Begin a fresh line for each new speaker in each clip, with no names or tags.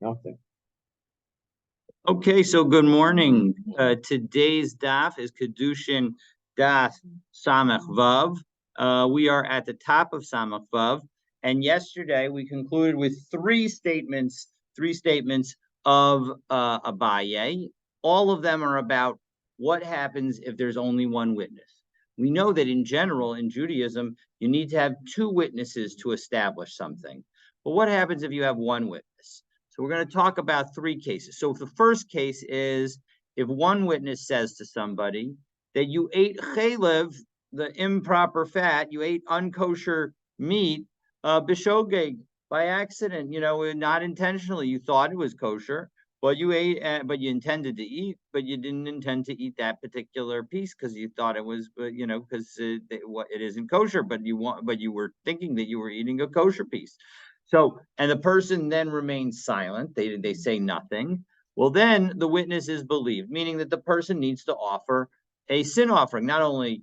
Nothing.
Okay, so good morning. Today's daf is Kiddushin daf Samech Vav. We are at the top of Samech Vav, and yesterday we concluded with three statements of Abaye. All of them are about what happens if there's only one witness. We know that in general, in Judaism, you need to have two witnesses to establish something. But what happens if you have one witness? So we're going to talk about three cases. So the first case is if one witness says to somebody that you ate chalev, the improper fat, you ate unkosher meat, bishogeg, by accident, not intentionally. You thought it was kosher, but you ate, but you intended to eat, but you didn't intend to eat that particular piece because you thought it was, because it isn't kosher, but you were thinking that you were eating a kosher piece. So, and the person then remains silent. They say nothing. Well, then the witness is believed, meaning that the person needs to offer a sin offering. Not only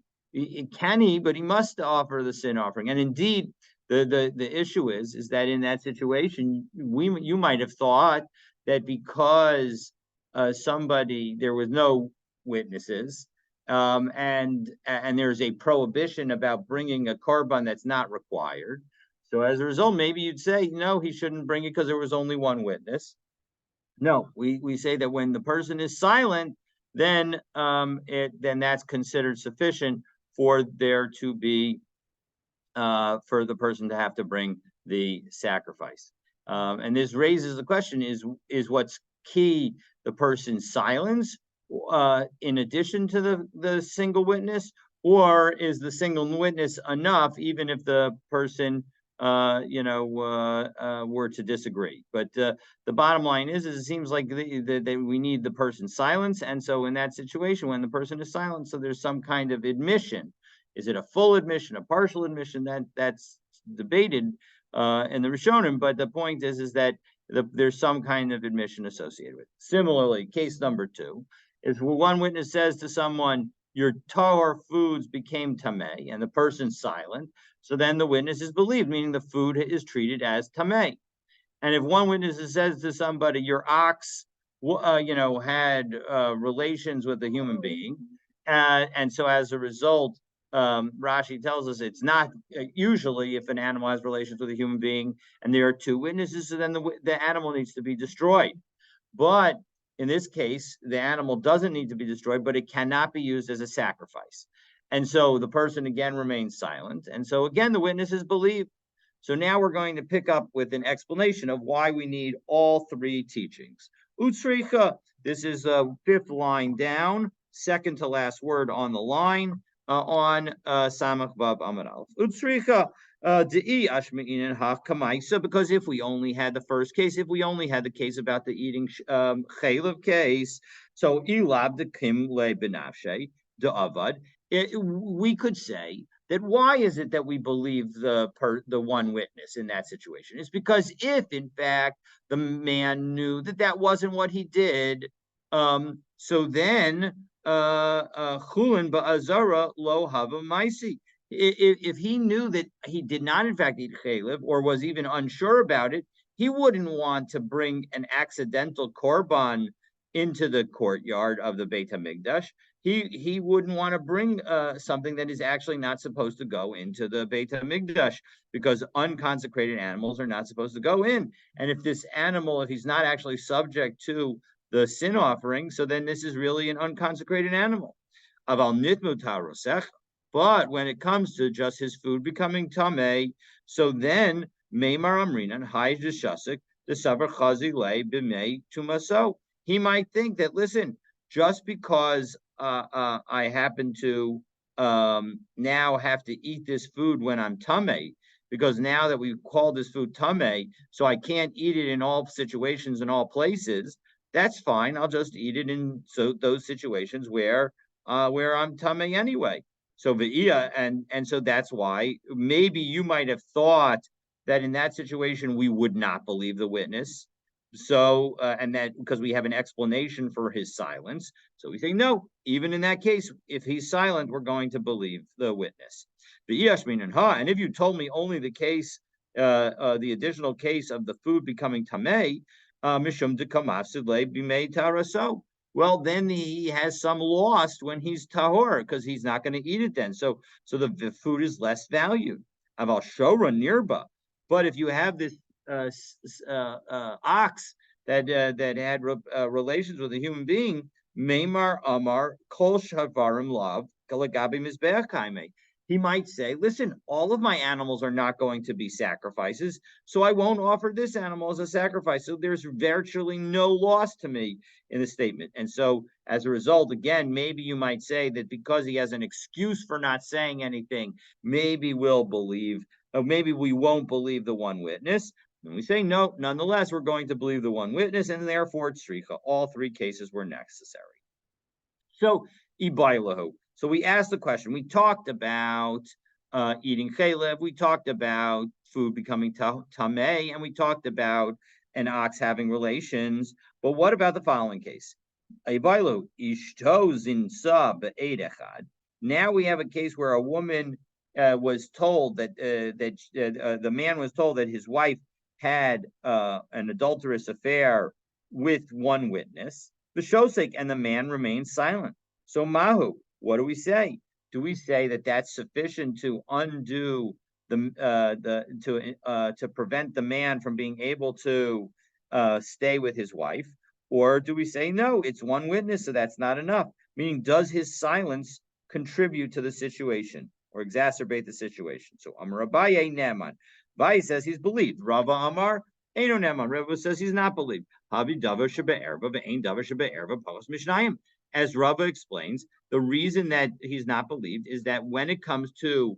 can he, but he must offer the sin offering. And indeed, the issue is that in that situation, you might have thought that because there was no witnesses, and there's a prohibition about bringing a korban that's not required. So as a result, maybe you'd say, no, he shouldn't bring it because there was only one witness. No, we say that when the person is silent, then that's considered sufficient for there to be for the person to have to bring the sacrifice. And this raises the question: is what's key the person's silence in addition to the single witness, or is the single witness enough even if the person were to disagree? But the bottom line is it seems like that we need the person's silence, and so in that situation, when the person is silent, so there's some kind of admission. Is it a full admission, a partial admission? That's debated in the Rishonim, but the point is that there's some kind of admission associated with it. Similarly, case number two is where one witness says to someone, your tahor foods became tameh, and the person's silent. So then the witness is believed, meaning the food is treated as tameh. And if one witness says to somebody, your ox, had relations with a human being, and so as a result, Rashi tells us it's not usually if an animal has relations with a human being and there are two witnesses, so then the animal needs to be destroyed. But in this case, the animal doesn't need to be destroyed, but it cannot be used as a sacrifice. And so the person again remains silent. And so again, the witness is believed. So now we're going to pick up with an explanation of why we need all three teachings. Utsricha, this is the fifth line down, second to last word on the line on Samach Vav Amud Aleph. Utsricha de'i ashme'inin ha'kamaisa, because if we only had the first case, if we only had the case about the eating chaylev case, so ilab de kim le benafshe de avad, we could say that why is it that we believe the one witness in that situation? It's because if, in fact, the man knew that wasn't what he did, so then chulin ba'azara lo hava maisi. If he knew that he did not, in fact, eat chaylev, or was even unsure about it, he wouldn't want to bring an accidental korban into the courtyard of the Beit HaMikdash. He wouldn't want to bring something that is actually not supposed to go into the Beit HaMikdash, because unconsecrated animals are not supposed to go in. And if this animal, if he's not actually subject to the sin offering, so then this is really an unconsecrated animal. Aval nitmu tarosech. But when it comes to just his food becoming tameh, so then meimar amrinan hay deshasik the savar chazi le b'mei tumaso. He might think that, listen, just because I happen to now have to eat this food when I'm tameh, because now that we've called this food tameh, so I can't eat it in all situations, in all places. That's fine. I'll just eat it in those situations where I'm tameh anyway. So v'ia, and so that's why maybe you might have thought that in that situation we would not believe the witness. So and that because we have an explanation for his silence, so we say no. Even in that case, if he's silent, we're going to believe the witness. And if you told me only the case, the additional case of the food becoming tameh, Mishum de Kamasidle Bimei Taraso. Well, then he has some lost when he's tahor because he's not going to eat it then. So the food is less valued. Aval shora nirba. But if you have this ox that had relations with a human being, Meimar Amar Kol Shavarim Lav Galagabi Mizbeach Kaime. He might say, listen, all of my animals are not going to be sacrifices, so I won't offer this animal as a sacrifice. So there's virtually no loss to me in the statement. And so as a result, again, maybe you might say that because he has an excuse for not saying anything, maybe we'll believe, or maybe we won't believe the one witness. And we say, no, nonetheless, we're going to believe the one witness, and therefore it's stricha. All three cases were necessary. So, ibailahu. So we asked the question. We talked about eating chalev. We talked about food becoming tameh, and we talked about an ox having relations. But what about the following case? Ibailu ishto zinsa be'edechad. Now we have a case where a woman was told that the man was told that his wife had an adulterous affair with one witness. The shosek, and the man remains silent. So mahu, what do we say? Do we say that that's sufficient to undo to prevent the man from being able to stay with his wife, or do we say no? It's one witness, so that's not enough. Meaning, does his silence contribute to the situation or exacerbate the situation? So Amar Abaye Neman. Abaye says he's believed. Rava Amar Eino Neman. Rava says he's not believed. Havi Davar Shebe'erva ve'ein Davar Shebe'erva Palos Mishnayim. As Rava explains, the reason that he's not believed is that when it comes to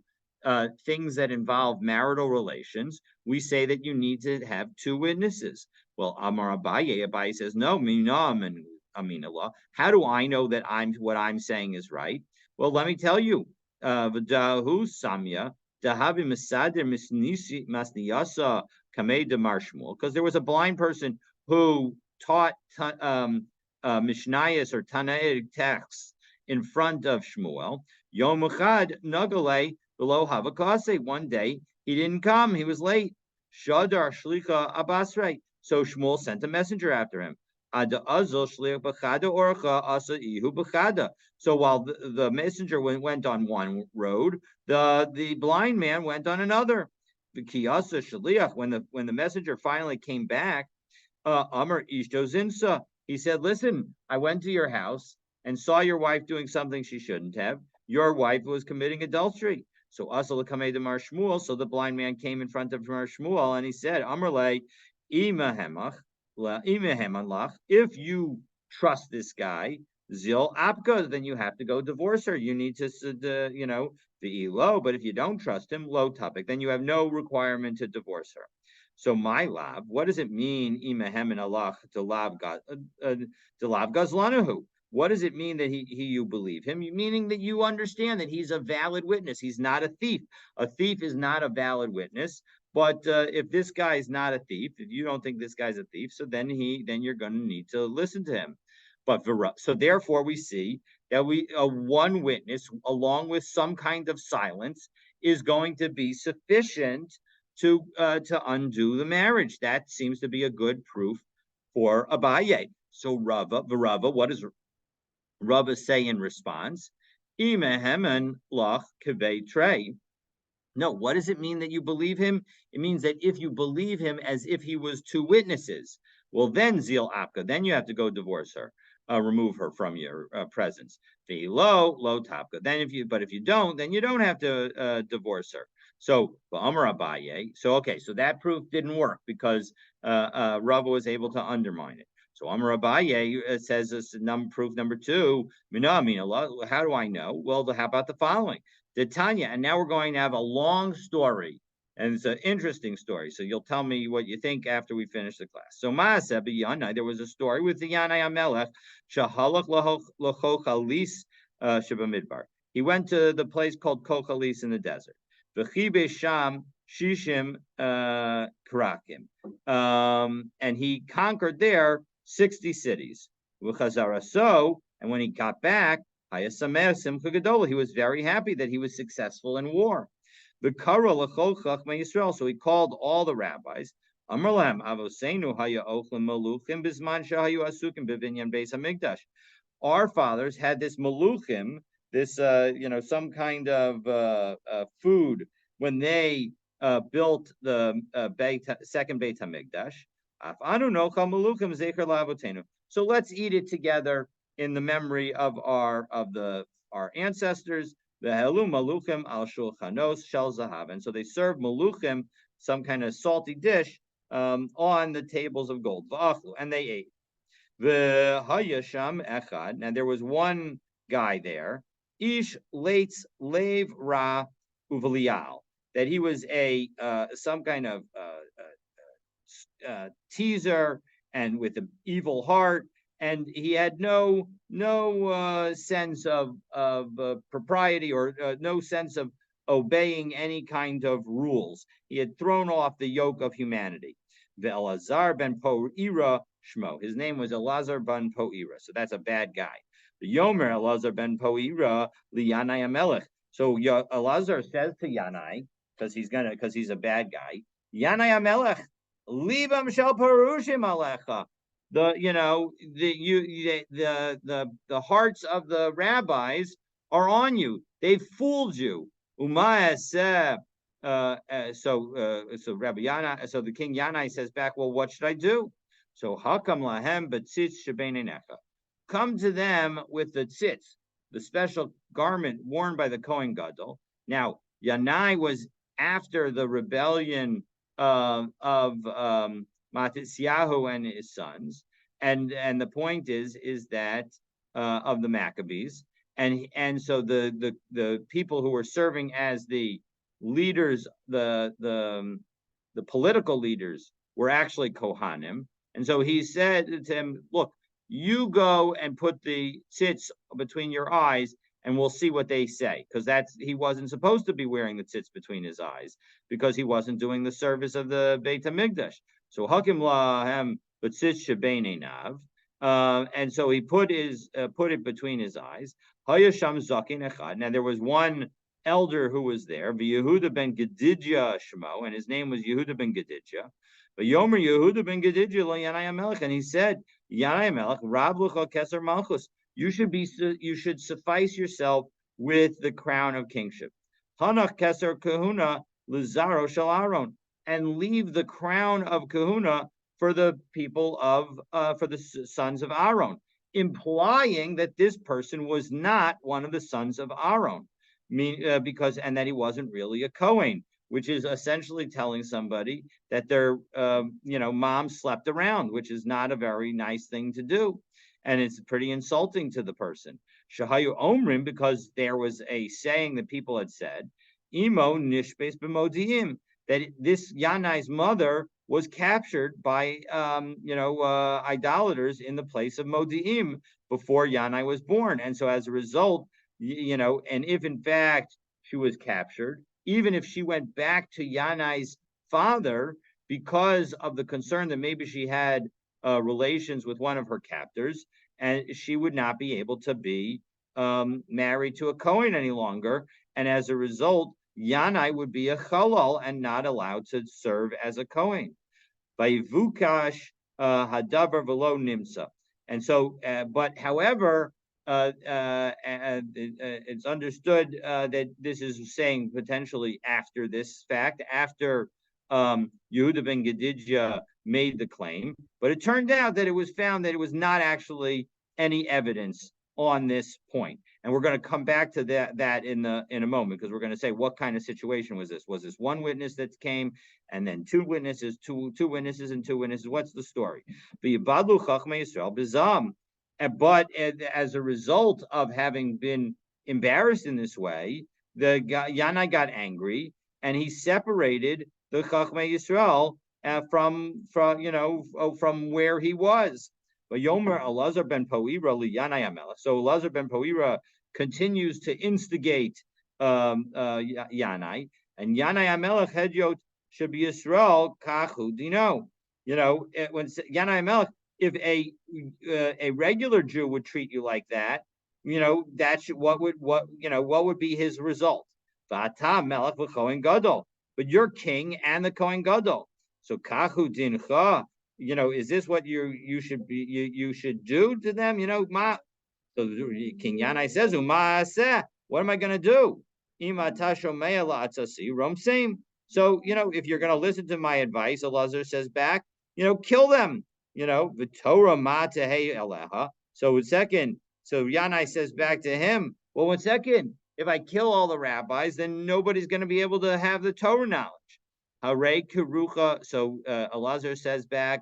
things that involve marital relations, we say that you need to have two witnesses. Well, Amar Abaye says, no, minam and aminallah. How do I know that what I'm saying is right? Well, let me tell you. V'dahu samya dahavi misadir masniyasa kamei de marshmul. Because there was a blind person who taught Mishnayos or Tanaitic texts in front of Shmuel. Yom Echad Nagale below Havakase. One day he didn't come; he was late. Shadar Shlicha Abasrei. So Shmuel sent a messenger after him. Ada Azul Shliach Bechada Orcha Asa Ihu Bechada. So while the messenger went on one road, the blind man went on another. The Kiyasa Shliach. When the messenger finally came back, Amar Ishto Zinsa. He said, listen, I went to your house and saw your wife doing something she shouldn't have. Your wife was committing adultery. So Asal Kameh Mar Shmuel. So the blind man came in front of Mar Shmuel and he said, Amarle, if you trust this guy, Zil Apka, then you have to go divorce her. You need to, the elo. But if you don't trust him, low topic, then you have no requirement to divorce her. So my lav, what does it mean? Imahem and Allah to lav gazlanahu. What does it mean that you believe him? Meaning that you understand that he's a valid witness. He's not a thief. A thief is not a valid witness. But if this guy is not a thief, if you don't think this guy's a thief, so then you're going to need to listen to him. But so therefore we see that one witness along with some kind of silence is going to be sufficient to undo the marriage. That seems to be a good proof for Abaye. So Rava, what does Rava say in response? Imehemen lach kevei trei. No, what does it mean that you believe him? It means that if you believe him as if he was two witnesses, well, then Zil Apka, then you have to go divorce her, remove her from your presence. The low Tapka. Then if you don't, then you don't have to divorce her. So Amar Abaye. So okay, so that proof didn't work because Rava was able to undermine it. So Amar Abaye says this proof number two. How do I know? Well, how about the following? The Tanya, and now we're going to have a long story, and it's an interesting story. So you'll tell me what you think after we finish the class. So Maaseh b'Yanai, there was a story with the Yanai Amelech shahalach lachochalis shebamidbar. He went to the place called Kochalis in the desert. V'chibe sham shishim karakim, and he conquered there 60 cities. V'chazaraso, and when he got back, he was very happy that he was successful in war. So he called all the rabbis, Amar lahem avosenu haya ochlim maluchim bisman shahayu asukim bevinyan beis hamikdash. Our fathers had this maluchim, this some kind of food when they built the second Beit Hamikdash. So let's eat it together in the memory of our ancestors. The helu maluchim al shulchanos shel zahav, and so they served maluchim, some kind of salty dish, on the tables of gold, and they ate. The hayasham echad. Now there was one guy there, ish leitz lev ra uvlial, that he was a some kind of teaser and with an evil heart, and he had no sense of propriety, or no sense of obeying any kind of rules. He had thrown off the yoke of humanity. The Elazar ben Po'ira Shmo. His name was Elazar ben Po'ira, so that's a bad guy. The Yomer Elazar ben Po'ira liyanai amelech. So Elazar says to Yanai, because he's a bad guy, Yanai amelech, libam shel perushim alecha. The hearts of the rabbis are on you. They've fooled you. So Rabbi Yanai, so the king Yanai says back, well, what should I do? So hakam lahem b'tzitz shebeinenecha. Come to them with the tzitz, the special garment worn by the Kohen Gadol. Now, Yanai was after the rebellion of Matisyahu and his sons, and the point is that of the Maccabees, and so the people who were serving as the leaders, the political leaders, were actually Kohanim. And so he said to him, look, you go and put the tzitz between your eyes, and we'll see what they say. Because he wasn't supposed to be wearing the tzitz between his eyes, because he wasn't doing the service of the Beit HaMikdash. So hakim lahem b'tzitz shebein einav. And so he put it between his eyes. Hayasham zakin echad. Now there was one elder who was there, Yehuda ben Gedidya Shemo, and his name was Yehuda ben Gedidya. But Yomer Yehuda ben Gedidya lo Yanai Amelech, and he said, Yanai Amelech, Rab Lucha Keser Malchus, you should suffice yourself with the crown of kingship. Hanach Keser Kahuna Lizaro Shel Aaron, and leave the crown of Kahuna for the people for the sons of Aaron, implying that this person was not one of the sons of Aaron, because that he wasn't really a Kohen, which is essentially telling somebody that their mom slept around, which is not a very nice thing to do, and it's pretty insulting to the person. Shahayu Omrim, because there was a saying that people had said, Imo Nishbes b'modiim, that this Yanai's mother was captured by idolaters in the place of Modi'im before Yanai was born. And so as a result, and if in fact she was captured, even if she went back to Yanai's father because of the concern that maybe she had relations with one of her captors, and she would not be able to be married to a Kohen any longer. And as a result, Yanai would be a chalal and not allowed to serve as a Kohen. Vayvukash hadavar v'lo nimsa. And so, but however, it's understood that this is saying potentially after this fact, after Yehuda ben Gedidya made the claim, but it turned out that it was found that it was not actually any evidence on this point. And we're going to come back to that in a moment, because we're going to say, what kind of situation was this? Was this one witness that came, and then two witnesses, two witnesses, and two witnesses? What's the story? But as a result of having been embarrassed in this way, the Yanai got angry, and he separated the Chachmei Yisrael from where he was. But Yomer Elazar ben Po'ira liyanai amelech. So Elazar ben Po'ira continues to instigate Yanai, and Yanai amelech hedyot should be Yisrael kachu dino. When Yanai amelech, if a regular Jew would treat you like that, what would be his result? V'ata melech v'kohen gadol. But you're king and the Kohen Gadol. So kahu dincha, is this what you should be you should do to them? Ma. So King Yanai says, what am I going to do? Same. So, if you're going to listen to my advice, Elazar says back, kill them. V'torah ma tehei eleha. So Yanai says back to him, well, 1 second, if I kill all the rabbis, then nobody's going to be able to have the Torah knowledge. Hare Kerucha. So Elazar says back,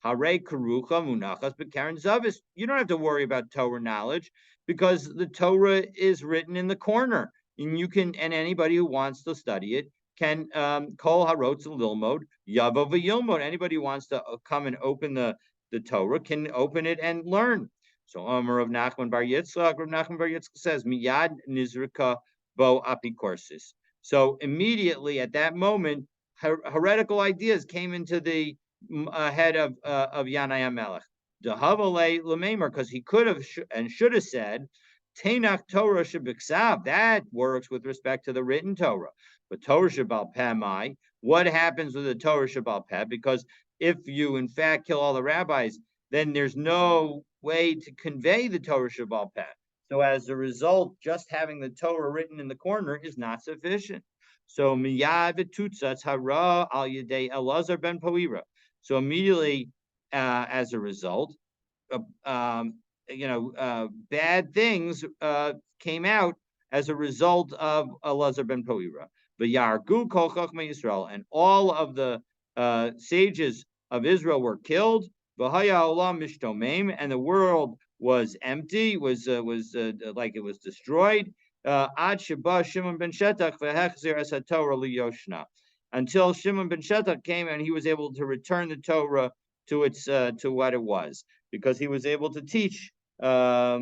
Hare Kerucha Munachas B'Karen Zavis. You don't have to worry about Torah knowledge because the Torah is written in the corner, and anybody who wants to study it can Kol Harotz Lilmod Yavo V'Yilmod. Anybody who wants to come and open the Torah can open it and learn. So Amar of Nachman Bar Yitzchak, Rav Nachman Bar Yitzchak says, Miyad Nizrika Bo Apikorsis. So immediately at that moment, heretical ideas came into the head of Yanai HaMelech. Dehavale Lamemer, because he could have and should have said, Tenach Torah Shabiksav. That works with respect to the written Torah. But Torah Shabal Peh, what happens with the Torah Shabal Peh? Because if you in fact kill all the rabbis, then there's no way to convey the Torah Shabal Peh. So as a result, just having the Torah written in the corner is not sufficient. So miyad v'tutzatz hara al yedei Elazar ben Poira. So immediately, as a result, bad things came out as a result of Elazar ben Poira. V'yargu kol chachmei Yisrael, and all of the sages of Israel were killed. V'haya olam mishtomem, and the world was empty, was like it was destroyed. Ad sheba Shimon ben Shetach v'hechzir es haTorah liyoshna, until Shimon ben Shetach came and he was able to return the Torah to its to what it was, because he was able to teach. Now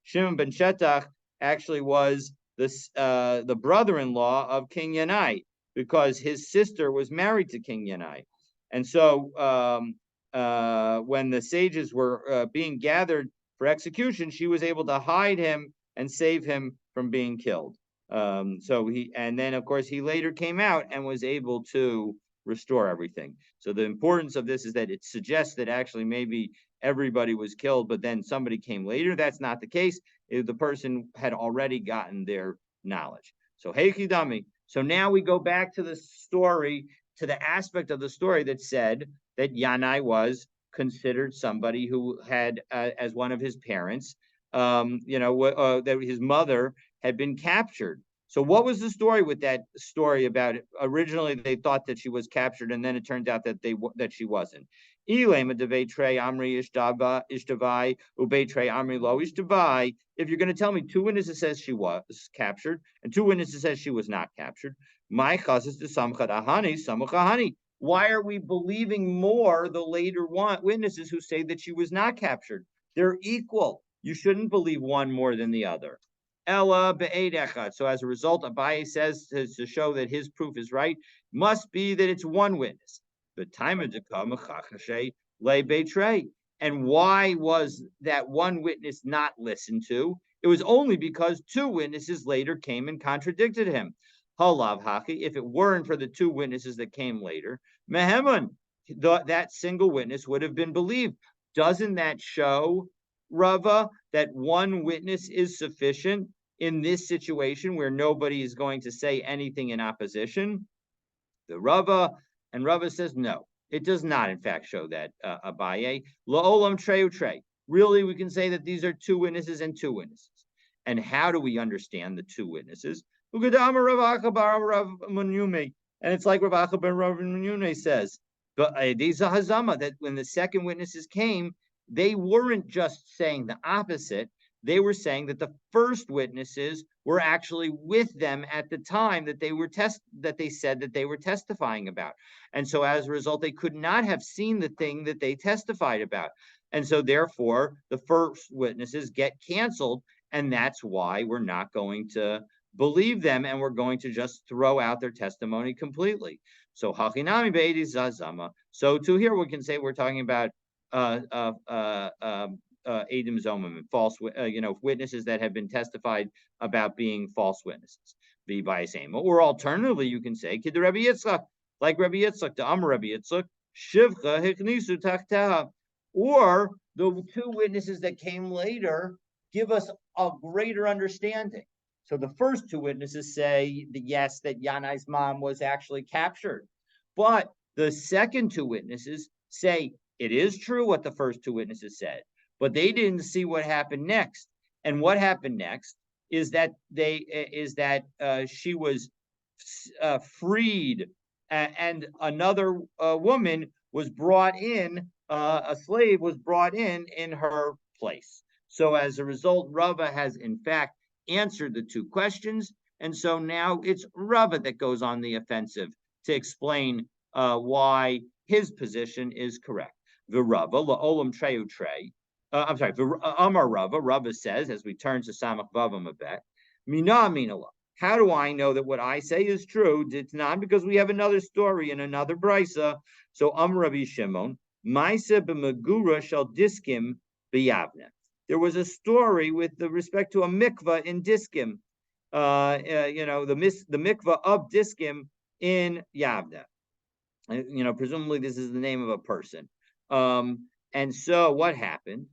Shimon ben Shetach actually was the brother-in-law of King Yanai, because his sister was married to King Yanai, and so when the sages were being gathered for execution, she was able to hide him and save him from being killed. And then of course he later came out and was able to restore everything. So the importance of this is that it suggests that actually maybe everybody was killed, but then somebody came later. That's not the case. The person had already gotten their knowledge. So Heikidami. So now we go back to the story, to the aspect of the story that said that Yanai was considered somebody who had, as one of his parents, that his mother had been captured. So what was the story with that story about it? Originally, they thought that she was captured, and then it turned out that she wasn't. If you're going to tell me 2 witnesses says she was captured and 2 witnesses says she was not captured, why are we believing more the later witnesses who say that she was not captured? They're equal. You shouldn't believe one more than the other. Ella be'ed echad. So as a result, Abaye says to show that his proof is right, must be that it's one witness. The time of lay betray. And why was that one witness not listened to? It was only because 2 witnesses later came and contradicted him. Halav haki, if it weren't for the 2 witnesses that came later, meheman, that single witness would have been believed. Doesn't that show, Rava, that 1 witness is sufficient in this situation where nobody is going to say anything in opposition? The Rava says no, it does not in fact show that. Abaye la'olam treu trey. Really, we can say that these are 2 witnesses and 2 witnesses. And how do we understand the 2 witnesses? And it's like Rav Acha ben Rav Menume says, but that when the 2nd witnesses came, they weren't just saying the opposite. They were saying that the first witnesses were actually with them at the time that they said that they were testifying about. And so as a result, they could not have seen the thing that they testified about. And so therefore, the first witnesses get canceled. And that's why we're not going to believe them, and we're going to just throw out their testimony completely. So hachinami be'edi zazama. So to here we can say we're talking about Edim Zomim, false, witnesses that have been testified about being false witnesses. Or alternatively, you can say, Kid Rabbi Yitzchak, like Rabbi Yitzchak, the Amar Rabbi Yitzchak, Shivcha Hiknisu Tachteha, or the two witnesses that came later give us a greater understanding. So the first two witnesses say that yes, that Yanai's mom was actually captured. But the second two witnesses say it is true what the first two witnesses said, but they didn't see what happened next. And what happened next is that she was freed, and another woman was brought in. A slave was brought in her place. So as a result, Rava has in fact answered the two questions, and so now it's Rava that goes on the offensive to explain why his position is correct. V'Rava la'olam treyu trey. I'm sorry. Amar Rava. Rava says, as we turn to Samach Vavam a bit, Mina Minala. How do I know that what I say is true? It's not because we have another story in another brisa. So Amar Rabbi Shimon, Maisa b'Megura shall diskim b'Yavne. There was a story with respect to a mikvah in Diskim. The mikvah of Diskim in Yavne. Presumably this is the name of a person. And so what happened?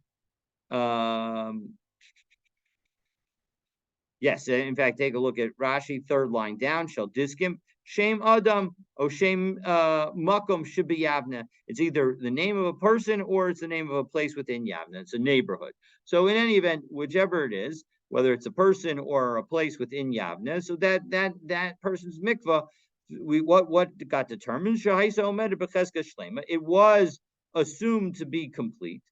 Yes, in fact, take a look at Rashi, third line down. Shall diskim shame Adam or shame makom should be Yavna. It's either the name of a person or it's the name of a place within Yavna. It's a neighborhood. So in any event, whichever it is, whether it's a person or a place within Yavna, so that person's mikvah, what got determined? It was assumed to be complete.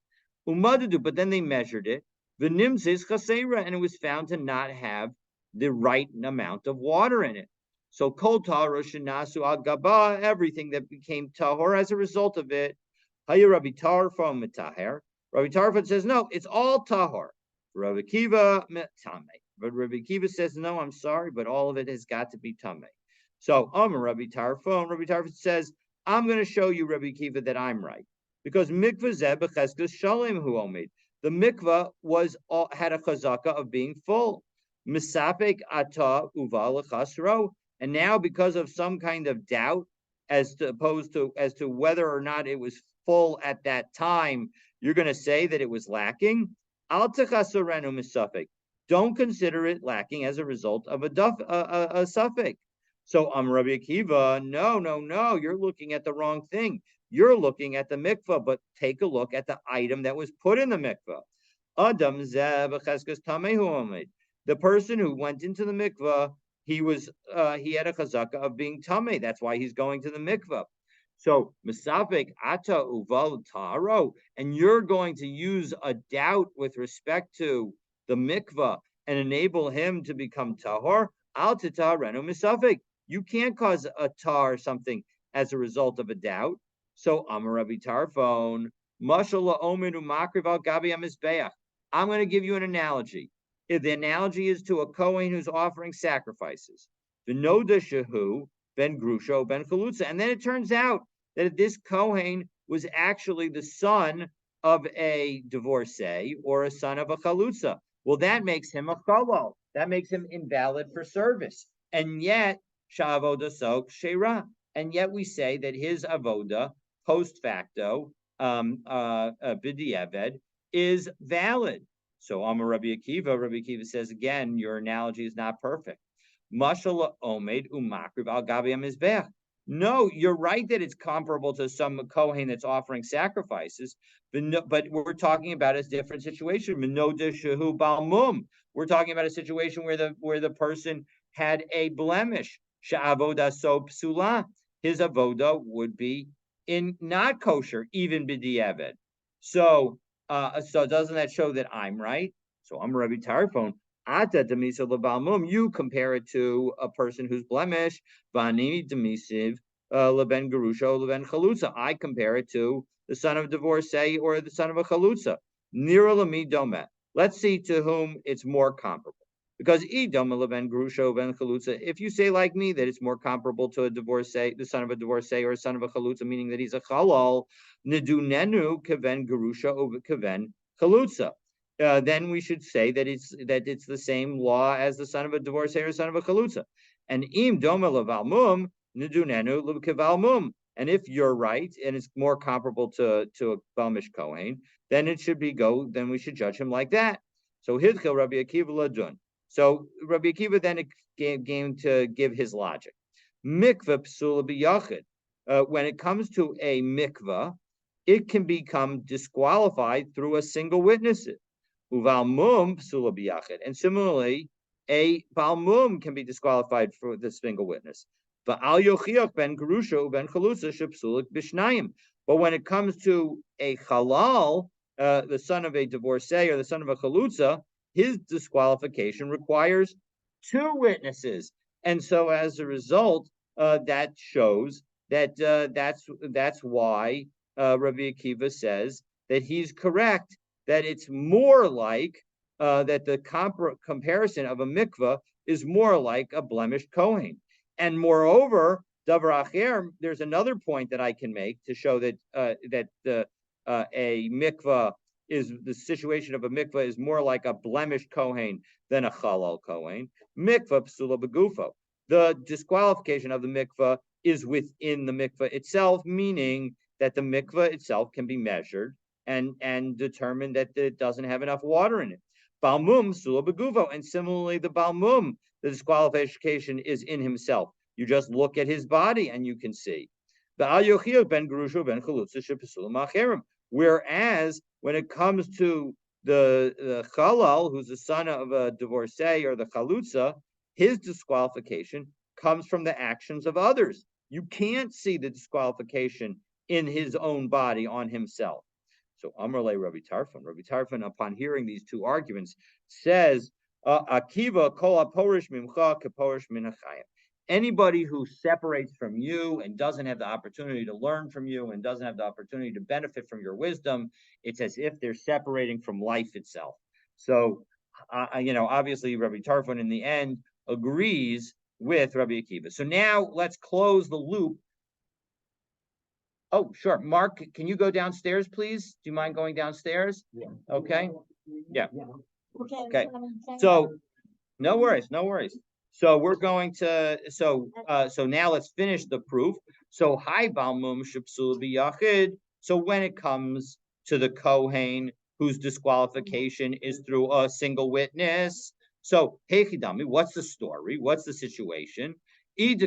But then they measured it. The nimzis chasera, and it was found to not have the right amount of water in it. So kol tahor shenasu al gaba, everything that became tahor as a result of it. Haya Rabbi Tarfon mitaher. Rabbi Tarfon says no, it's all tahor. Rabbi Kiva metame. But Rabbi Kiva says no, I'm sorry, but all of it has got to be tame. So Rabbi Tarfon says, I'm going to show you, Rabbi Kiva, that I'm right, because mikvah zeh b'cheskas shalem hu omid. The mikvah had a chazaka of being full. Misapek ata uva lechasro. And now, because of some kind of doubt as to whether or not it was full at that time, you're going to say that it was lacking. Al techasorenu misapek. Don't consider it lacking as a result of a suffix. So Rabbi Akiva, no, you're looking at the wrong thing. You're looking at the mikvah, but take a look at the item that was put in the mikvah. Adam tamehu. The person who went into the mikvah, he had a chazaka of being tameh. That's why he's going to the mikvah. So misafek ata uval taro, and you're going to use a doubt with respect to the mikvah and enable him to become tahor. Al titarenu misafek. You can't cause a tar or something as a result of a doubt. So Amar Rabbi Tarfon, Mashal Omer Umakriv al Gabi Amizbeach. I'm going to give you an analogy. If the analogy is to a Kohen who's offering sacrifices, V'noda Shehu ben Grusho ben Chalutza, and then it turns out that this Kohen was actually the son of a divorcee or a son of a Chalutza. Well, that makes him a Chalal. That makes him invalid for service. And yet, Sha'avoda Sok Sheira. And yet we say that his avoda post facto, b'di'eved, is valid. So Amar Rabbi Akiva says again, your analogy is not perfect. Mashal omed umakriv al gabi mizbeach. No, you're right that it's comparable to some Kohen that's offering sacrifices, but we're talking about a different situation. Minoda shehu balmum. We're talking about a situation where the person had a blemish. Sha'avoda so psula. His avoda would be in not kosher, even b'di'eved. So doesn't that show that I'm right? So I'm Rabbi Tarfon. You compare it to a person who's blemish. Vani demisiv leben gerusha leben chalutza. I compare it to the son of a divorcee or the son of a chalutza. Nira lami domet. Let's see to whom it's more comparable. Because if you say like me that it's more comparable to a divorcee, the son of a divorcee or a son of a chalutza, meaning that he's a chalal, nedunenu keven gerusha over keven chalutza. Then we should say that it's the same law as the son of a divorcee or son of a chalutza. And im doma levalmum, Nidunenu l'kevalmum. And if you're right, and it's more comparable to a Balmish Kohen, then it should be then we should judge him like that. So Hidchel Rabbi Akiva ladun. So Rabbi Akiva then came to give his logic. Mikvah psula b'yachid. When it comes to a mikvah, it can become disqualified through a single witness. Uvalmum psula b'yachid. And similarly, a balmum can be disqualified for the single witness. But when it comes to a halal, the son of a divorcee or the son of a chalutza, his disqualification requires two witnesses, and so as a result, that shows that that's why Rabbi Akiva says that he's correct, that it's more like that the comparison of a mikvah is more like a blemished kohen. And moreover, davar acher, there's another point that I can make to show that a mikvah is the situation of a mikvah is more like a blemished kohen than a halal kohen. Mikvah psula begufo. The disqualification of the mikvah is within the mikvah itself, meaning that the mikvah itself can be measured and determined that it doesn't have enough water in it. Balmum psula begufo, and similarly the balmum, the disqualification is in himself. You just look at his body and you can see. Whereas when it comes to the chalal, who's the son of a divorcee or the chalutza, his disqualification comes from the actions of others. You can't see the disqualification in his own body on himself. So Amrle Rabbi Tarfon, upon hearing these two arguments, says, Akiva kol aporish mimcha kaporish min hachayim. Anybody who separates from you and doesn't have the opportunity to learn from you and doesn't have the opportunity to benefit from your wisdom, it's as if they're separating from life itself. So, obviously Rabbi Tarfon in the end agrees with Rabbi Akiva. So now let's close the loop. Oh, sure. Mark, can you go downstairs, please? Do you mind going downstairs?
Yeah.
Okay. Yeah. Okay. So no worries. So we're going to so now let's finish the proof. So hi balmum shepsul b'yachid. So when it comes to the kohen whose disqualification is through a single witness, so hey chidami, what's the story? What's the situation? If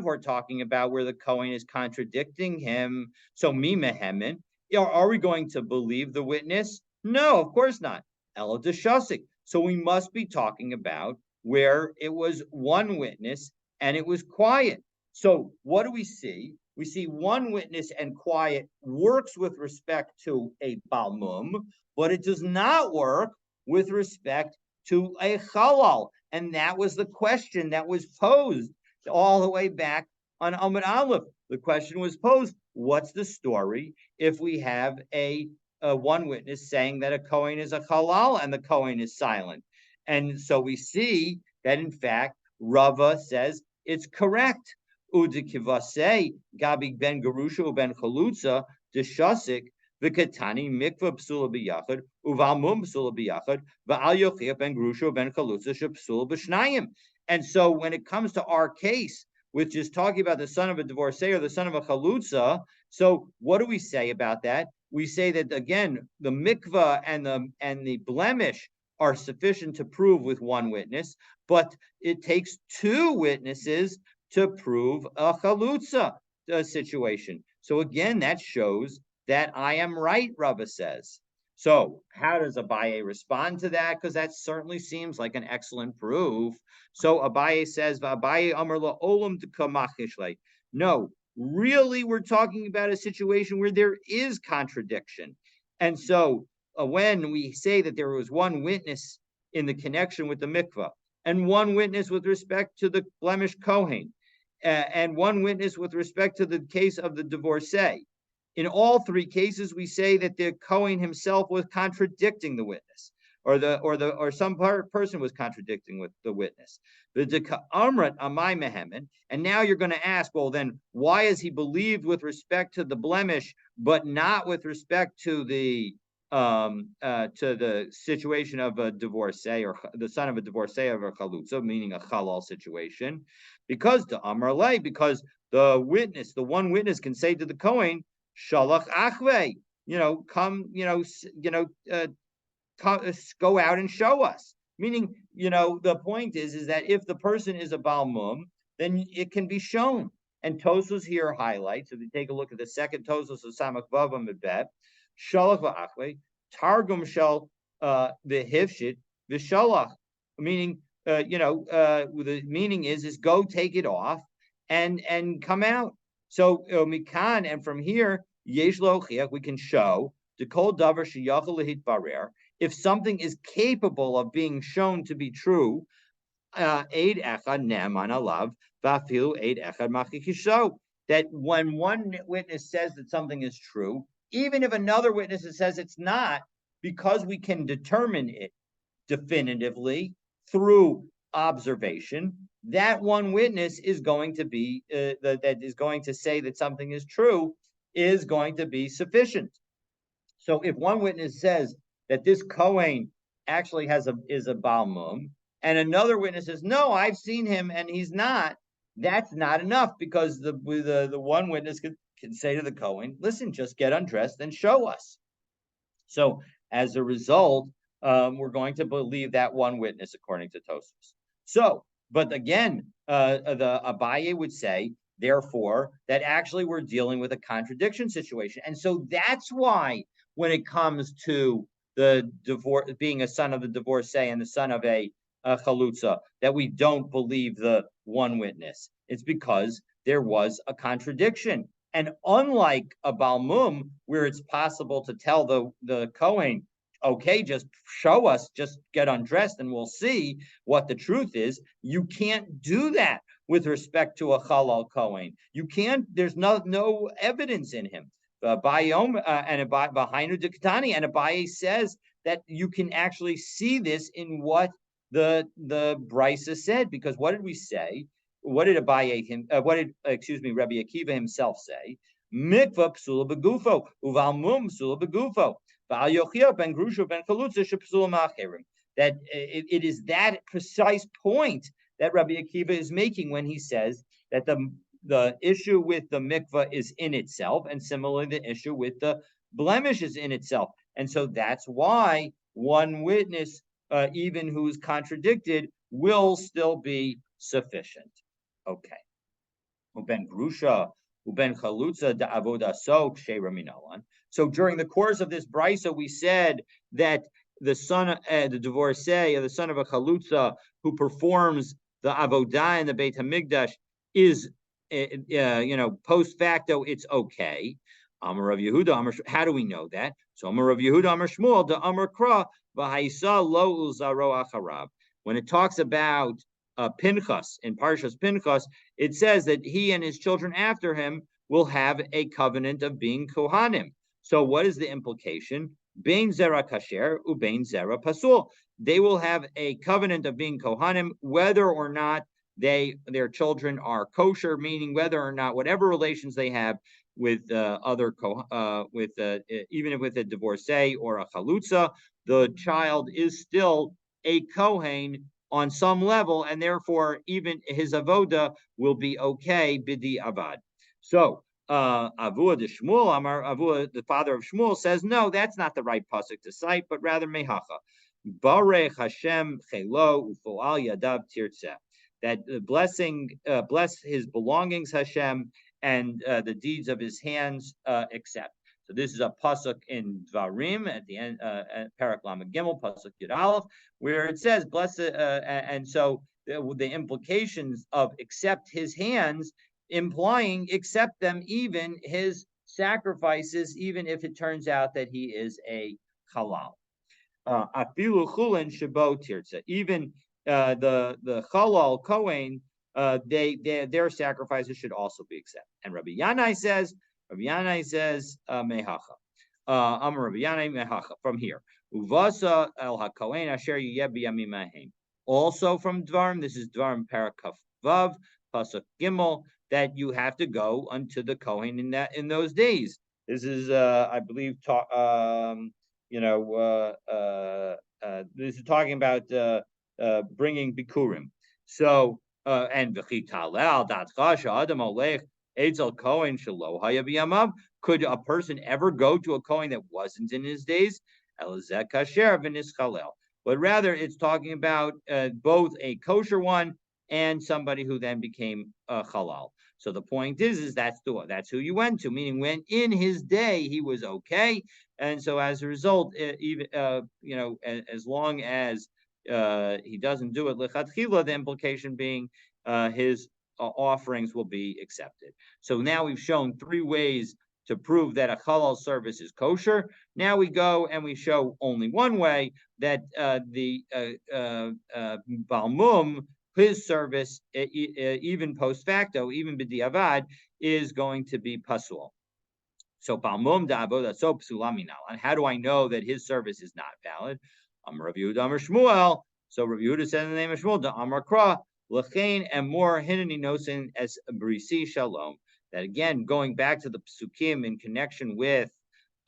we're talking about where the kohen is contradicting him, so mimehemin, are we going to believe the witness? No, of course not. Ela deshasik. So we must be talking about where it was one witness and it was quiet. So what do we see? We see one witness and quiet works with respect to a balmum, but it does not work with respect to a halal. And that was the question that was posed all the way back on Amud Aleph. The question was posed, what's the story if we have a one witness saying that a kohen is a halal and the kohen is silent? And so we see that in fact Rava says it's correct. Udikivase gabi ben gerusha ben chalutza deshasik v'katani mikvah psula b'yachad uvalmum psula b'yachad v'al yochia ben gerusha ben chalutza shepsula b'shnayim. And so when it comes to our case, which is talking about the son of a divorcee or the son of a chalutza, so what do we say about that? We say that again, the mikvah and the blemish are sufficient to prove with one witness, but it takes two witnesses to prove a chalutza situation. So again, that shows that I am right, Rava says. So how does Abaye respond to that? Because that certainly seems like an excellent proof. So Abaye says, "Abaye amar la'olam d'kamachishlei." No, really, we're talking about a situation where there is contradiction. And so when we say that there was one witness in the connection with the mikvah, and one witness with respect to the blemish kohen, and one witness with respect to the case of the divorcee, in all three cases, we say that the kohen himself was contradicting the witness, or some person was contradicting with the witness. And now you're going to ask, well, then why is he believed with respect to the blemish, but not with respect to the situation of a divorcee or the son of a divorcee of a chalutza, meaning a halal situation? because the Amar Lay, because the witness, the one witness can say to the Kohen, Shalach Achve, come, go out and show us. Meaning, the point is that if the person is a Balmum, then it can be shown. And Tosos here highlights, if you take a look at the second Tosos of Samach Vavam Mebet, Shalach v'achve, Targum shall the Hivshit, Vishalach, meaning, the meaning is go take it off and come out. So Mikan, and from here, Yesh Lochiach, we can show the Kol Davar Sheyachal Lehit Barer, if something is capable of being shown to be true, Eid Echad Ne'aman Alav, Vafilu Eid Echad Machikisho, that when one witness says that something is true, even if another witness says it's not, because we can determine it definitively through observation, that one witness is going to be that is going to say that something is true, is going to be sufficient. So if one witness says that this Kohen actually is a Balmum, and another witness says, no, I've seen him and he's not, that's not enough, because the one witness can say to the Kohen, listen, just get undressed and show us. So as a result, we're going to believe that one witness according to Tosfos. So, but again, the Abaye would say, therefore, that actually we're dealing with a contradiction situation. And so that's why when it comes to the divorce, being a son of the divorcee and the son of a chalutza, that we don't believe the one witness. It's because there was a contradiction. And unlike a Balmum, where it's possible to tell the Kohen, okay, just show us, just get undressed and we'll see what the truth is, you can't do that with respect to a Chalal Kohen. You can't, there's no evidence in him. And Abaye says that you can actually see this in what the Brisa said, because what did we say? What did Rabbi Akiva himself say? Mikvah psula begufo, uvalmum psula begufo, v'al yochia ben grusha ben chalutza shepsula ma'acherim. That it is that precise point that Rabbi Akiva is making when he says that the issue with the mikvah is in itself, and similarly the issue with the blemish is in itself. And so that's why one witness, even who's contradicted, will still be sufficient. Okay. Uben grusha, uben chalutza da avoda so minalan. So during the course of this brisa, we said that the son, the divorcee, or the son of a chalutza who performs the avodah in the Beit Hamikdash is, post facto, it's okay. Amar Rav Yehuda, how do we know that? So Amar Rav Yehuda, Amar Shmuel, the Amar Kra, v'haisa lo uzaro acharab. When it talks about Pinchas, in Parshas Pinchas, it says that he and his children after him will have a covenant of being Kohanim. So what is the implication? Bein zera kasher ubein zera pasul. They will have a covenant of being Kohanim, whether or not their children are kosher, meaning whether or not whatever relations they have with even with a divorcee or a chalutza, the child is still a kohen on some level, and therefore even his avoda will be okay bidi avad. So Avua de Shmuel, Avua, the father of Shmuel, says no, that's not the right pasuk to cite, but rather mehacha. Barech Hashem chelo ufoal yadav tirtzeh. That bless his belongings, Hashem, and the deeds of his hands accept. So this is a pasuk in Dvarim at the end, Parak Lamed Gimel, pasuk Yud Aleph, where it says bless, and so the implications of accept his hands, implying accept them, even his sacrifices, even if it turns out that he is a halal. Afilu chulin shabo tirtza, even the halal kohen, their sacrifices should also be accepted. And Rabbi Yanai says mehacha. Amar Rabbi Yanai mehacha, from here. Uvasa el hakohen asher yiyeh b'yamim hahem. Also from Dvarim, this is Dvarim Parakaf Vav pasuk Gimel, that you have to go unto the kohen in those days. This is I believe this is talking about bringing bikurim. So and v'chitalel datcha she'adam olech etzel kohen shelo haya b'yamav. Could a person ever go to a kohen that wasn't in his days? Elazeh kasher v'nischalel. But rather, it's talking about both a kosher one and somebody who then became halal. So the point is that's who you went to. Meaning, when in his day he was okay, and so as a result, even as long as he doesn't do it lechatchila, the implication being his offerings will be accepted. So now we've shown three ways to prove that a halal service is kosher. Now we go and we show only one way, that the Balmum, his service, even post facto, even b'diavad, is going to be pasul. So Balmum da'avoda so psulaminal. And how do I know that his service is not valid? Amar Rav Yehuda Amar Shmuel. So Rav Yehuda said in the name of Shmuel, da Amar Kra, L'chein and more hineni nosin as brisi shalom. That again, going back to the psukim in connection with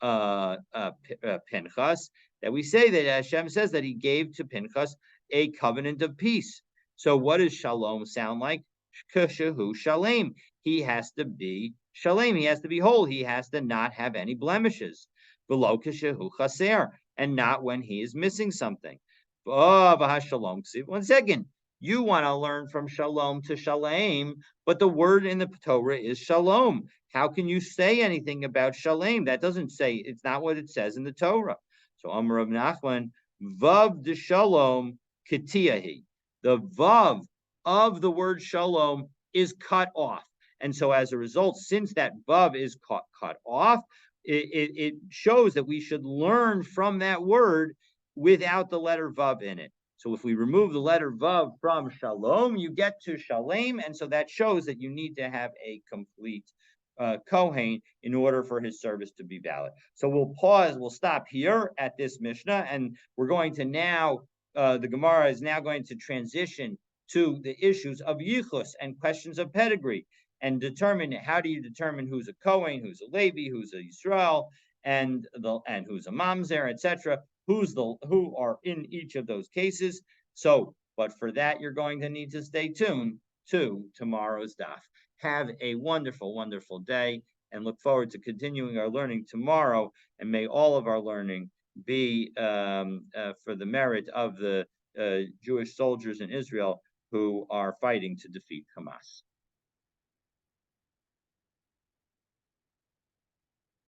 Pinchas, that we say that Hashem says that he gave to Pinchas a covenant of peace. So what does shalom sound like? Kashahu shalem. He has to be shalem. He has to be whole. He has to not have any blemishes. Below kashahu chaser, and not when he is missing something. One second. You want to learn from shalom to shalem, but the word in the Torah is shalom. How can you say anything about shalem? That doesn't say, it's not what it says in the Torah. So Amar Rav Nachman, vav de shalom ketiyahi. The vav of the word shalom is cut off. And so as a result, since that vav is cut off, it shows that we should learn from that word without the letter vav in it. So if we remove the letter vav from shalom, you get to shalem, and so that shows that you need to have a complete kohen in order for his service to be valid. So we'll stop here at this Mishnah, and we're going to now, the Gemara is now going to transition to the issues of yichus and questions of pedigree, and determine how do you determine who's a kohen, who's a Levi, who's a Yisrael, and who's a mamzer, etc. Who are in each of those cases. So, but for that, you're going to need to stay tuned to tomorrow's daf. Have a wonderful, wonderful day, and look forward to continuing our learning tomorrow. And may all of our learning be for the merit of the Jewish soldiers in Israel who are fighting to defeat Hamas.